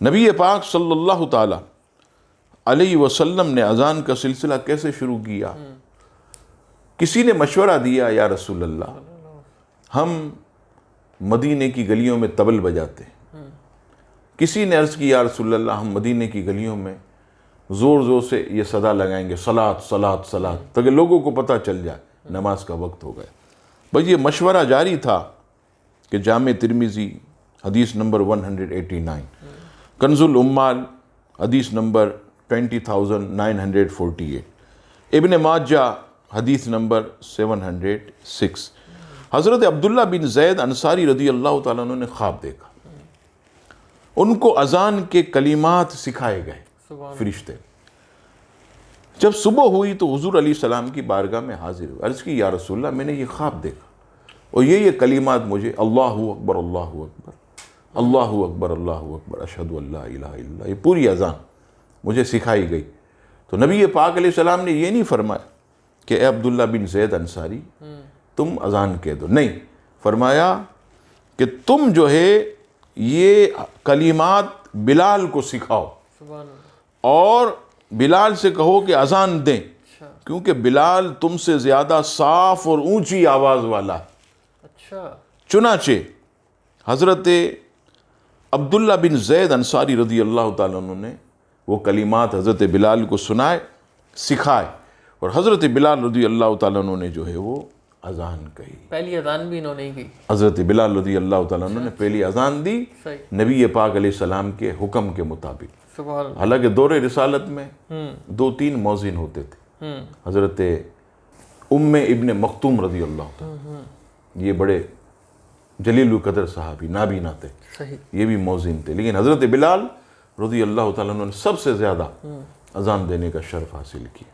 نبی پاک صلی اللہ تعالی علیہ وسلم نے اذان کا سلسلہ کیسے شروع کیا؟ کسی نے مشورہ دیا، یا رسول اللہ ہم مدینے کی گلیوں میں طبل بجاتے ہیں۔ کسی نے عرض کی، یا رسول اللہ ہم مدینے کی گلیوں میں زور زور سے یہ صدا لگائیں گے، صلاۃ صلاۃ صلاۃ، تاکہ لوگوں کو پتہ چل جائے نماز کا وقت ہو گیا۔ بھئی یہ مشورہ جاری تھا کہ جامع ترمذی حدیث نمبر 189، کنز الامال حدیث نمبر 20948، ابن ماجہ حدیث نمبر 706، حضرت عبداللہ بن زید انصاری رضی اللہ تعالیٰ عنہ نے خواب دیکھا۔ ان کو اذان کے کلمات سکھائے گئے فرشتے۔ جب صبح ہوئی تو حضور علیہ السلام کی بارگاہ میں حاضر ہوئے، عرض کی، یا رسول اللہ میں نے یہ خواب دیکھا اور یہ کلمات مجھے اللہ اکبر اللہ اکبر اللہ اکبر اللہ اکبر اشہد ان لا الہ الا اللہ، یہ پوری اذان مجھے سکھائی گئی۔ تو نبی پاک علیہ السلام نے یہ نہیں فرمایا کہ اے عبداللہ بن زید انصاری تم اذان کہہ دو، نہیں، فرمایا کہ تم جو ہے یہ کلمات بلال کو سکھاؤ اور بلال سے کہو کہ اذان دیں، کیونکہ بلال تم سے زیادہ صاف اور اونچی آواز والا ہے۔ چنانچہ حضرت عبداللہ بن زید انصاری رضی اللہ تعالیٰ عنہ نے وہ کلمات حضرت بلال کو سنائے، سکھائے، اور حضرت بلال رضی اللہ تعالیٰ عنہ نے جو ہے وہ اذان کہی۔ پہلی اذان بھی انہوں نے ہی کی۔ حضرت بلال رضی اللہ تعالیٰ عنہ نے پہلی اذان دی نبی پاک علیہ السلام کے حکم کے مطابق۔ سبحان اللہ۔ حالانکہ دور رسالت میں 2-3 مؤذن ہوتے تھے، حضرت ابن مختوم رضی اللہ عنہ، یہ بڑے جلیل القدر صحابی نابینا تھے، یہ بھی مؤذن تھے، لیکن حضرت بلال رضی اللہ تعالیٰ عنہ نے سب سے زیادہ اذان دینے کا شرف حاصل کیا۔